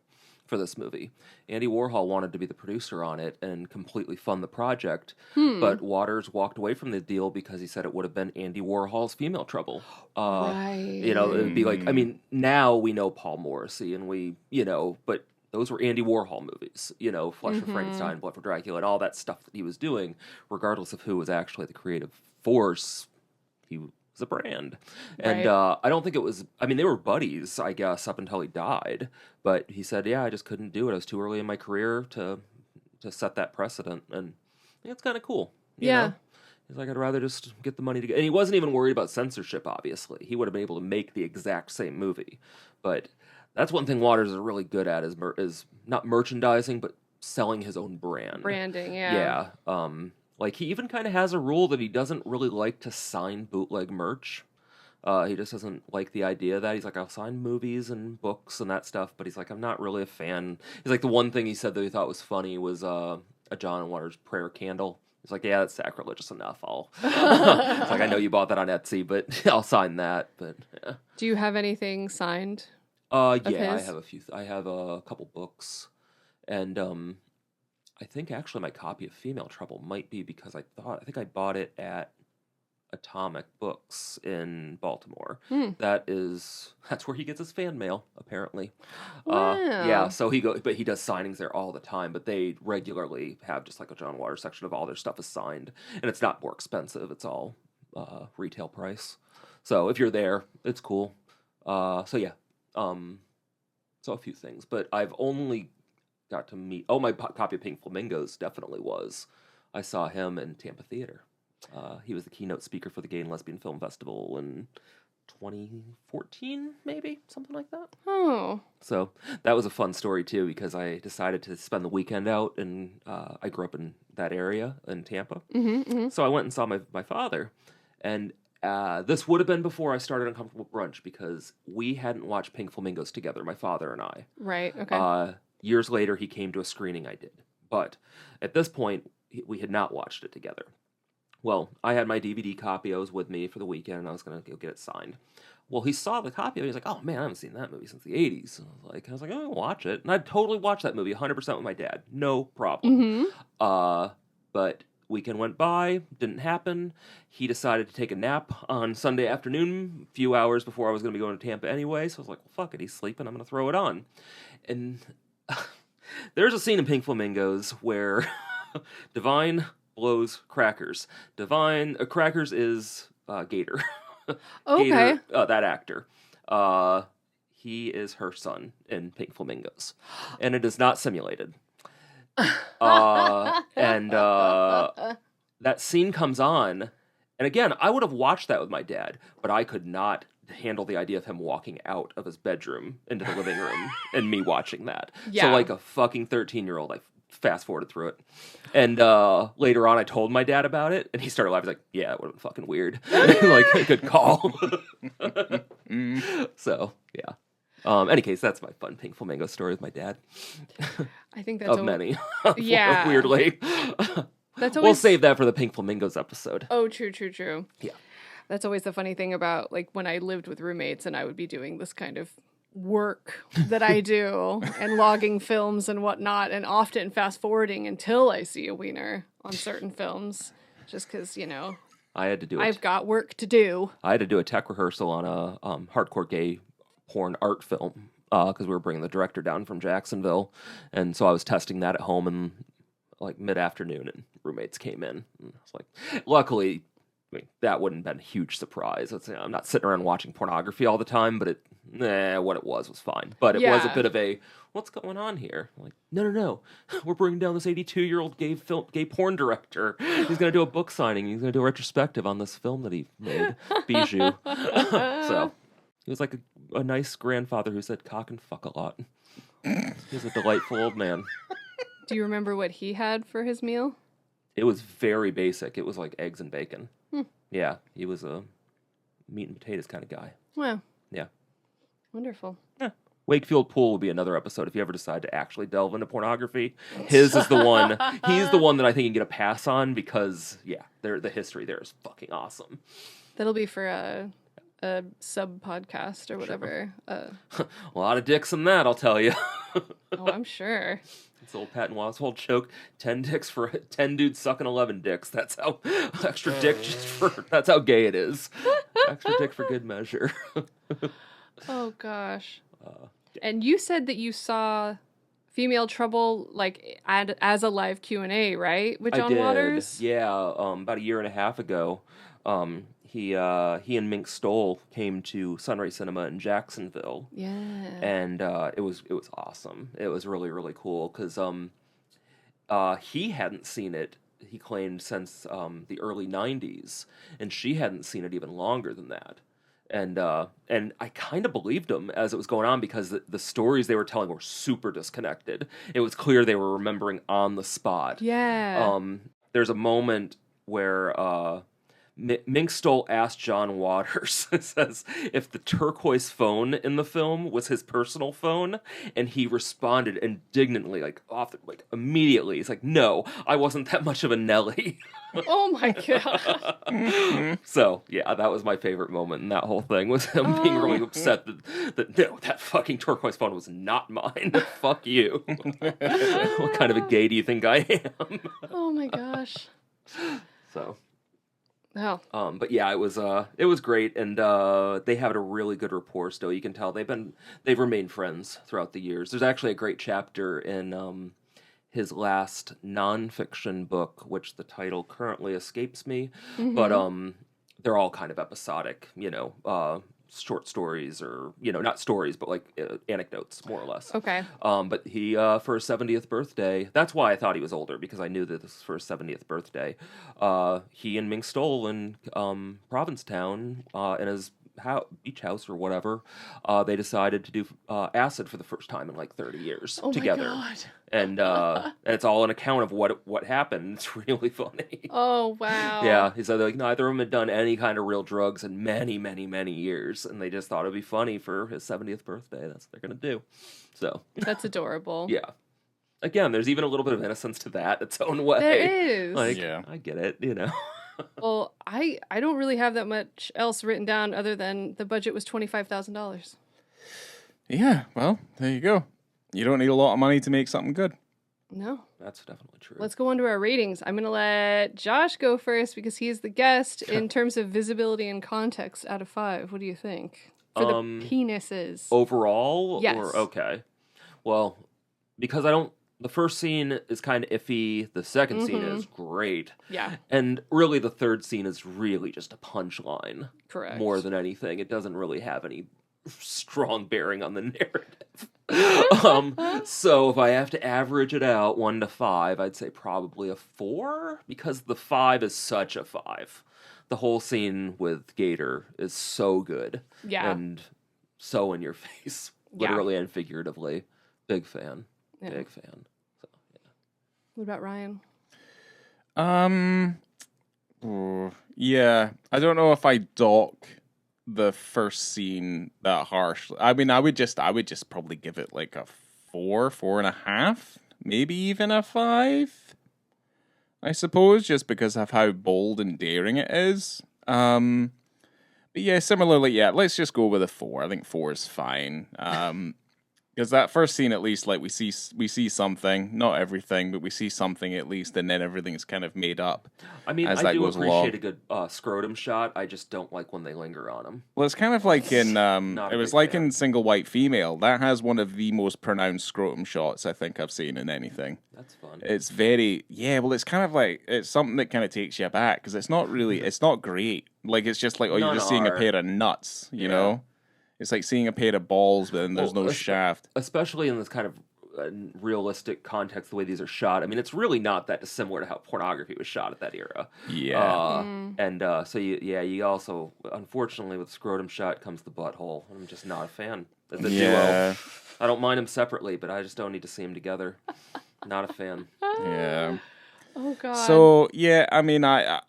for this movie. Andy Warhol wanted to be the producer on it and completely fund the project, but Waters walked away from the deal because he said it would have been Andy Warhol's Female Trouble. right. You know, it'd be like, I mean, now we know Paul Morrissey and but those were Andy Warhol movies, Flesh for Frankenstein, Blood for Dracula, and all that stuff that he was doing, regardless of who was actually the creative force. He was a brand. And Right. I don't think it was, I mean, they were buddies, I guess, up until he died. But he said, yeah, I just couldn't do it. I was too early in my career to set that precedent. And I think it's kind of cool. you Yeah. know? He's like, I'd rather just get the money to get. And he wasn't even worried about censorship, obviously. He would have been able to make the exact same movie. But that's one thing Waters is really good at is not merchandising, but selling his own brand. Branding, yeah. Yeah. Like, he even kind of has a rule that he doesn't really like to sign bootleg merch. He just doesn't like the idea of that. He's like, I'll sign movies and books and that stuff, but he's like, I'm not really a fan. He's like, the one thing he said that he thought was funny was a John Waters prayer candle. He's like, yeah, that's sacrilegious enough. It's like, I know you bought that on Etsy, but I'll sign that. But yeah. Do you have anything signed? Yeah, I his? have a few. I have a couple books, and I think actually my copy of Female Trouble might be because I think I bought it at Atomic Books in Baltimore. That's where he gets his fan mail, apparently. Wow. Yeah, so he does signings there all the time, but they regularly have just like a John Waters section of all their stuff is signed, and it's not more expensive. It's all retail price. So if you're there, it's cool. So yeah, so a few things, but I've only got to meet. Oh, my copy of Pink Flamingos definitely was. I saw him in Tampa Theater. He was the keynote speaker for the Gay and Lesbian Film Festival in 2014, maybe something like that. Oh. So that was a fun story too, because I decided to spend the weekend out, and I grew up in that area in Tampa. So I went and saw my father, and this would have been before I started Uncomfortable Brunch, because we hadn't watched Pink Flamingos together, my father and I. Right, okay. Years later, he came to a screening I did, but at this point, we had not watched it together. Well, I had my DVD copy. I was with me for the weekend, and I was going to go get it signed. Well, he saw the copy, and he's like, oh, man, I haven't seen that movie since the 80s. And I was like, oh, I'll watch it. And I'd totally watch that movie 100% with my dad. No problem. But weekend went by, didn't happen. He decided to take a nap on Sunday afternoon, a few hours before I was going to be going to Tampa anyway. So I was like, well, fuck it. He's sleeping. I'm going to throw it on. And there's a scene in Pink Flamingos where Divine blows Crackers. Crackers is Gator. Okay. Gator, that actor. He is her son in Pink Flamingos. And it is not simulated. And that scene comes on. And again, I would have watched that with my dad, but I could not handle the idea of him walking out of his bedroom into the living room and me watching that. Yeah. So like a fucking 13-year-old, I fast forwarded through it. And later on, I told my dad about it, and he started laughing. He's like, yeah, it would have been fucking weird. Like, good call. So, yeah. Any case, that's my fun Pink Flamingo story with my dad. I think that's Of many. Yeah. Weirdly. That's We'll always save that for the Pink Flamingos episode. Oh, true. Yeah. That's always the funny thing about, like, when I lived with roommates and I would be doing this kind of work that I do and logging films and whatnot, and often fast forwarding until I see a wiener on certain films, just because, I had to do it. I've got work to do. I had to do a tech rehearsal on a hardcore gay porn art film because we were bringing the director down from Jacksonville, and so I was testing that at home in like mid-afternoon, and roommates came in. And I was like, luckily, I mean, that wouldn't have been a huge surprise. I'm not sitting around watching pornography all the time, but what it was fine. But it was a bit of a, what's going on here? I'm like, no, we're bringing down this 82-year-old gay porn director. He's going to do a book signing. He's going to do a retrospective on this film that he made, Bijou. So he was like a nice grandfather who said cock and fuck a lot. He's a delightful old man. Do you remember what he had for his meal? It was very basic. It was like eggs and bacon. Yeah, he was a meat and potatoes kind of guy. Wow. Yeah. Wonderful. Yeah. Wakefield Pool will be another episode if you ever decide to actually delve into pornography. His is the one. He's the one that I think you can get a pass on because, yeah, the history there is fucking awesome. That'll be for a sub podcast or whatever. A lot of dicks in that, I'll tell you. Oh, I'm sure. It's the old Patton Oswalt joke: 10 dicks for 10 dudes sucking 11 dicks. That's how extra dick that's how gay it is. Extra dick for good measure. Oh gosh. And you said that you saw Female Trouble like as a live Q&A, right? With John Waters? Yeah, about a year and a half ago. He and Mink Stoll came to Sunray Cinema in Jacksonville. Yeah. And it was awesome. It was really, really cool because he hadn't seen it, he claimed, since the early 90s, and she hadn't seen it even longer than that. And I kind of believed him as it was going on because the stories they were telling were super disconnected. It was clear they were remembering on the spot. Yeah. There's a moment where Mink Stoll asked John Waters, says, if the turquoise phone in the film was his personal phone, and he responded indignantly, immediately. He's like, "No, I wasn't that much of a Nelly." Oh my god. So yeah, that was my favorite moment in that whole thing, was him being really upset that no, that fucking turquoise phone was not mine. Fuck you. What kind of a gay do you think I am? Oh my gosh. So. Oh. But yeah, it was great, and they have a really good rapport still. You can tell they've remained friends throughout the years. There's actually a great chapter in his last nonfiction book, which the title currently escapes me, but they're all kind of episodic, short stories, or not stories, but like anecdotes, more or less. Okay. But he for his 70th birthday, that's why I thought he was older, because I knew that this was for his 70th birthday. He and Mink Stoll in Provincetown, in his beach house or whatever, they decided to do acid for the first time in like 30 years together. Oh my god. And it's all an account of what happened. It's really funny. Oh wow. Yeah, he said like neither of them had done any kind of real drugs in many, many, many years, and they just thought it'd be funny for his 70th birthday. That's what they're gonna do. So that's adorable. Yeah. Again, there's even a little bit of innocence to that its own way. There is. Like, Yeah. I get it, Well, I don't really have that much else written down other than the budget was $25,000. Yeah, well, there you go. You don't need a lot of money to make something good. No. That's definitely true. Let's go on to our ratings. I'm going to let Josh go first because he's the guest. In terms of visibility and context, out of 5, what do you think? For the penises. Overall? Yes. Or, okay. Well, because the first scene is kind of iffy. The second scene is great. Yeah. And really, the third scene is really just a punchline. Correct. More than anything. It doesn't really have any strong bearing on the narrative. So if I have to average it out 1 to 5, I'd say probably a 4, because the 5 is such a 5. The whole scene with Gator is so good. Yeah. And so in your face, literally and figuratively. Big fan. Yeah. Big fan. So, yeah. What about Ryan? Yeah, I don't know if I dock the first scene that harshly. I mean, I would just probably give it like a 4, 4.5, maybe even a 5. I suppose, just because of how bold and daring it is. But yeah, similarly, yeah, let's just go with a 4. I think 4 is fine. Because that first scene, at least, like we see something, not everything, but we see something at least, and then everything's kind of made up. I mean, as I that do goes appreciate along. a good scrotum shot. I just don't like when they linger on them. Well, it's kind of like in Not a it was big like fan. in Single White Female. That has one of the most pronounced scrotum shots I think I've seen in anything. That's fun. It's very well. It's kind of like it's something that kind of takes you back because it's not really. It's not great. Like it's just like you're None just seeing a are. pair of nuts. You Yeah. know, it's like seeing a pair of balls, but then there's Well, no shaft. Especially in this kind of realistic context, the way these are shot. I mean, it's really not that dissimilar to how pornography was shot at that era. Yeah. And so you also, unfortunately, with scrotum shot comes the butthole. I'm just not a fan. The duo. I don't mind them separately, but I just don't need to see them together. Not a fan. Yeah. Oh God. So yeah, I mean, I'd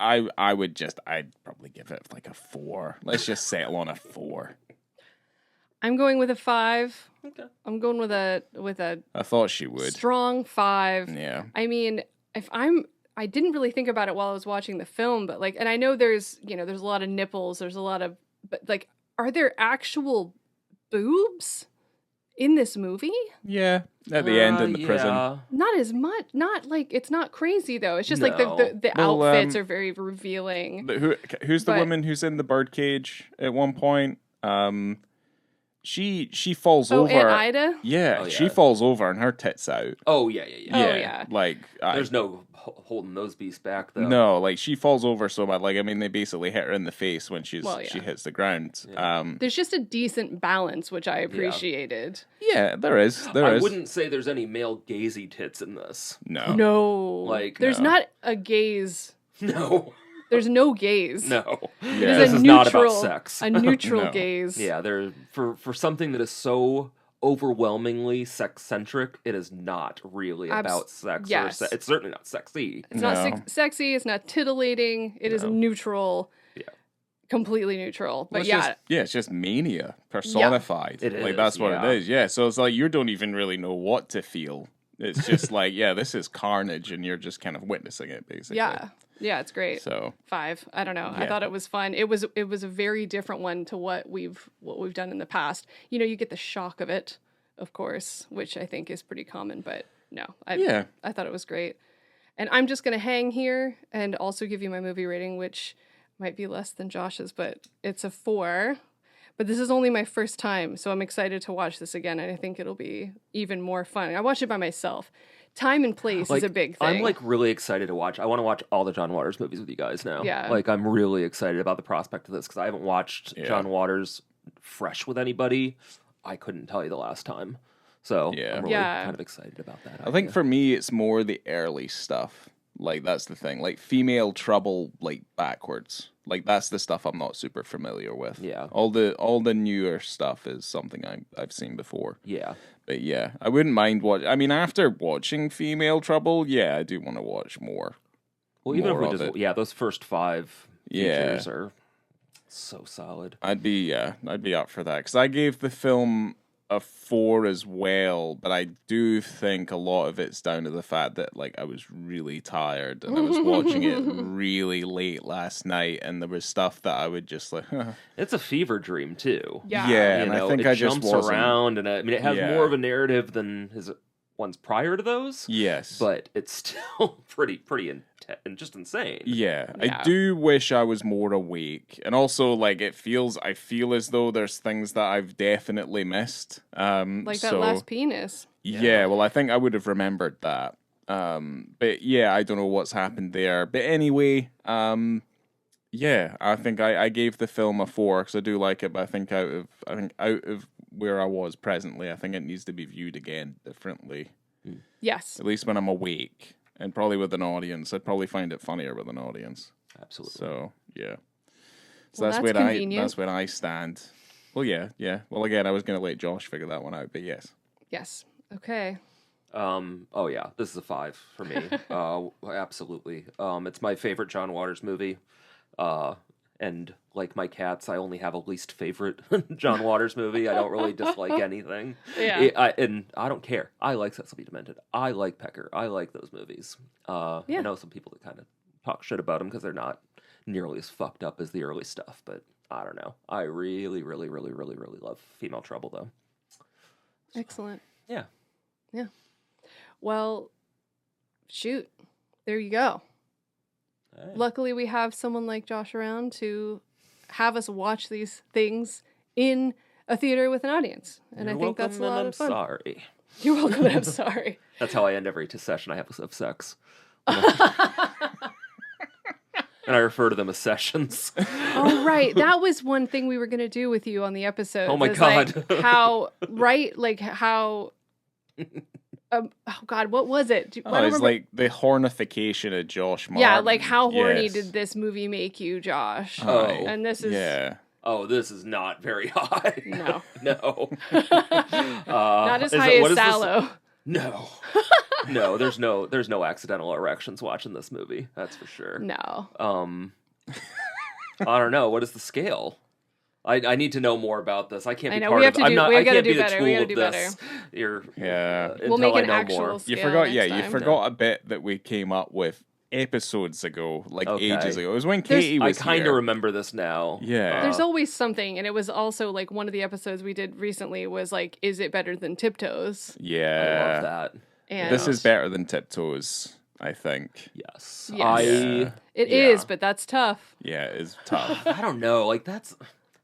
probably give it like a 4. Let's just settle on a 4. I'm going with a 5. Okay. I'm going with a I thought she would. strong 5. Yeah. I mean, I didn't really think about it while I was watching the film, but like, and I know there's a lot of nipples, there's a lot of, but like, are there actual boobs in this movie? Yeah. At the end in the prison. Not as much. Not like it's not crazy though. It's just like No. the Well, outfits are very revealing. Who's the But- woman who's in the birdcage at one point? She falls over. Aunt Ida. Yeah, Oh, yeah. she falls over and her tits out. Oh, yeah. Oh, yeah. Like There's no holding those beasts back, though. no, like she falls over so bad. Like I mean, they basically hit her in the face when she yeah. hits the ground. Yeah. There's just a decent balance, which I appreciated. Yeah, there is. I wouldn't say there's any male gazy tits in this. No. No, Like, there's no. not a gaze. No. There's no gaze. No. Yeah. It This is is a not about neutral, sex. a neutral No. gaze. Yeah, they're for something that is so overwhelmingly sex-centric, it is not really about sex. yes. Or it's certainly not sexy. It's not No. sexy. It's not titillating. It is No. neutral. Yeah. Completely neutral. But Well, it's just mania personified. It Like is, that's what yeah. it is. Yeah. So it's like you don't even really know what to feel. It's just like, yeah, this is carnage, and you're just kind of witnessing it, basically. yeah, it's great. So 5. I don't know. I Yeah. thought it was fun. It was a very different one to what we've done in the past. You get the shock of it, of course, which I think is pretty common, but no. I thought it was great. And I'm just going to hang here and also give you my movie rating, which might be less than Josh's, but it's a 4. But this is only my first time, so I'm excited to watch this again, and I think it'll be even more fun. I watched it by myself. Time and place is a big thing. I'm like really excited to watch. I want to watch all the John Waters movies with you guys now. Yeah. Like I'm really excited about the prospect of this because I haven't watched Yeah. John Waters fresh with anybody. I couldn't tell you the last time. So Yeah. I'm really kind of excited about that. I think for me, it's more the early stuff. Like that's the thing. Like female trouble, like backwards. Like that's the stuff I'm not super familiar with. Yeah. All the newer stuff is something I've seen before. Yeah. But yeah, I wouldn't mind I mean, after watching Female Trouble, yeah, I do want to watch more. Well, even more if we of just it. those first 5 Yeah. features are so solid. I'd be up for that because I gave the film a 4 as well, but I do think a lot of it's down to the fact that like I was really tired and I was watching it really late last night, and there was stuff that I would just like. It's a fever dream too. Yeah. Yeah, You and know, I think it I just jumps wasn't. around, and I mean, it has Yeah. more of a narrative than his ones prior to those. Yes, But it's still pretty and just insane. yeah, Yeah. I do wish I was more awake, and also like I feel as though there's things that I've definitely missed. Like that so, last penis. Yeah, well, I think I would have remembered that. But yeah, I don't know what's happened there. But anyway, yeah, I think I gave the film a 4 because I do like it. But I think out of where I was presently, I think it needs to be viewed again differently. Yes. At least when I'm awake, and probably with an audience. I'd probably find it funnier with an audience. Absolutely. So yeah. So Well, that's that's where convenient. that's where I stand. Well, yeah. Well, again, I was going to let Josh figure that one out, but yes. Yes. Okay. Oh yeah, this is a 5 for me. Absolutely. It's my favorite John Waters movie. And like my cats, I only have a least favorite John Waters movie. I don't really dislike anything. Yeah. And I don't care. I like Cecil B. Demented. I like Pecker. I like those movies. I know some people that kind of talk shit about them because they're not nearly as fucked up as the early stuff, but I don't know. I really, really, really, really, really love Female Trouble, though. Excellent. Yeah. Yeah. Well, shoot. There you go. All right. Luckily, we have someone like Josh around to have us watch these things in a theater with an audience. And You're I think that's a welcome, lot and of fun. I'm sorry. You're welcome, and I'm sorry. That's how I end every session I have of sex. And I refer to them as sessions. Oh, right. That was one thing we were going to do with you on the episode. Oh my was, God. Like, how, right? Like, how. Oh, God, what was it? I don't it's remember. like the hornification of Josh Martin. Yeah, like, how horny Yes. did this movie make you, Josh? Oh. And this is. Yeah. Oh, this is not very high. No. No. Not as is high it- what as is this- Sallow. No. No, there's no accidental erections watching this movie. That's for sure. No. I don't know. What is the scale? I need to know more about this. I can't I be know, part we of have to I'm do- not, we I gotta can't do be the better, tool we gotta of do this. better. Yeah. We'll Until make I an know actual more. You scale forgot, next yeah, you time. forgot a bit that we came up with episodes ago, like Okay. ages ago. It was when There's- Katie I was kind of here. remember this now. Yeah. There's always something, and it was also like one of the episodes we did recently was like, is it better than Tiptoes? Yeah. I love that. And This is better than Tiptoes, I think. Yes. Yes. Yeah. It yeah. is, but that's tough. Yeah, it's tough. I don't know. Like that's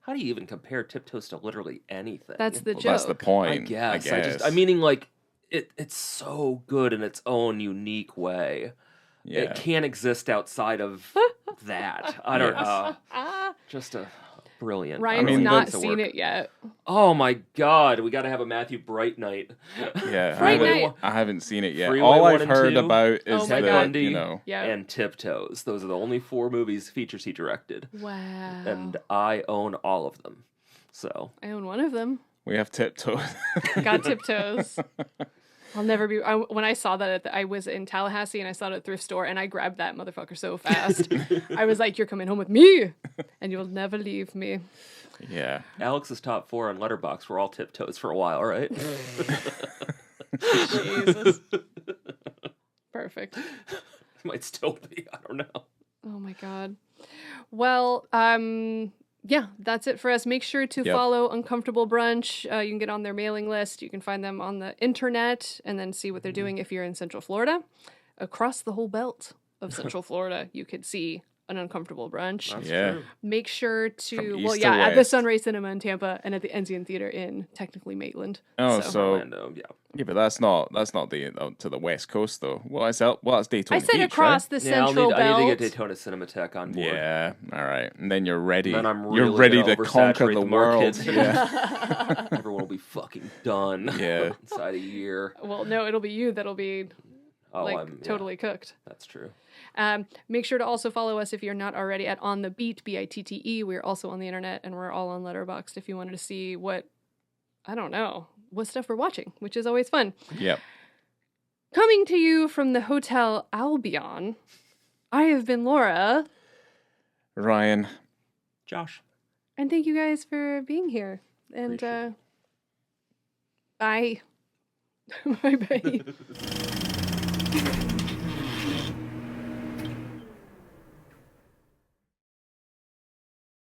how do you even compare Tiptoes to literally anything? That's the Well, joke. that's the I point. guess. I meaning like it's so good in its own unique way. yeah. It can't exist outside of that. I don't Yes. know. Ah, Just a brilliant. Ryan's mean, not piece of seen work. it yet. Oh my god, we got to have a Matthew Bright night. Yeah, Fright Freeway Night. I haven't seen it yet. Freeway All 1 I've and heard 2. about is Oh my that, God. Bundy you know, Yeah. and Tiptoes. Those are the only 4 features he directed, Wow. and I own all of them. So I own one of them. we have Tiptoes. Got Tiptoes. I'll never be. When I saw that, I was in Tallahassee and I saw it at a thrift store and I grabbed that motherfucker so fast. I was like, "You're coming home with me, and you'll never leave me." yeah. Alex's top 4 on Letterboxd were all Tiptoes for a while, right? Jesus. Perfect. Might still be. I don't know. Oh my God. Well, yeah, that's it for us. Make sure to Yep. follow Uncomfortable Brunch. You can get on their mailing list. You can find them on the internet and then see what they're doing if you're in Central Florida. Across the whole belt of Central Florida, you could see an Uncomfortable Brunch. That's Yeah. true. Make sure to, From well, east yeah, to at the west. Sunray Cinema in Tampa and at the Enzian Theater in technically Maitland. Oh, so Orlando, yeah. yeah, but that's not the to the west coast though. Well, that's Daytona I said Beach, across right? the Yeah, Central I Belt. need to get Daytona Cinematheque on board. Yeah, all right. And then you're ready. Then I'm you're really ready gonna to conquer oversaturate the the world. market. Yeah. Everyone will be fucking done. Yeah. Inside a year. Well, no, it'll be you that'll be Oh, like yeah, totally cooked. that's true. Make sure to also follow us if you're not already at On the Beat, BiTTE. We're also on the internet and we're all on Letterboxd if you wanted to see what stuff we're watching, which is always fun. Yep. Coming to you from the Hotel Albion, I have been Laura, Ryan. Josh. and thank you guys for being here. And Appreciate bye. Bye bye.